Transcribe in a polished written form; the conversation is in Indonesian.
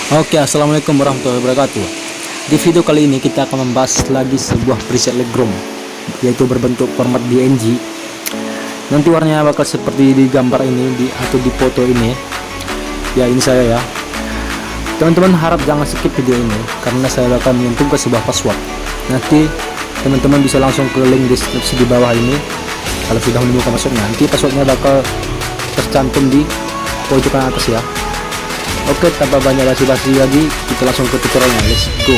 Oke, assalamualaikum warahmatullahi wabarakatuh. Di video kali ini kita akan membahas lagi sebuah preset Lightroom, yaitu berbentuk format PNG. Nanti warnanya bakal seperti di gambar ini, atau di foto ini. Ya, ini saya ya. Teman-teman harap jangan skip video ini, karena saya bakal menyentuhkan sebuah password. Nanti teman-teman bisa langsung ke link deskripsi di bawah ini. Kalau sudah menemukan passwordnya, nanti passwordnya bakal tercantum di pojokan atas ya. Oke, tanpa banyak basa-basi lagi, kita langsung ke tutorialnya. Let's go.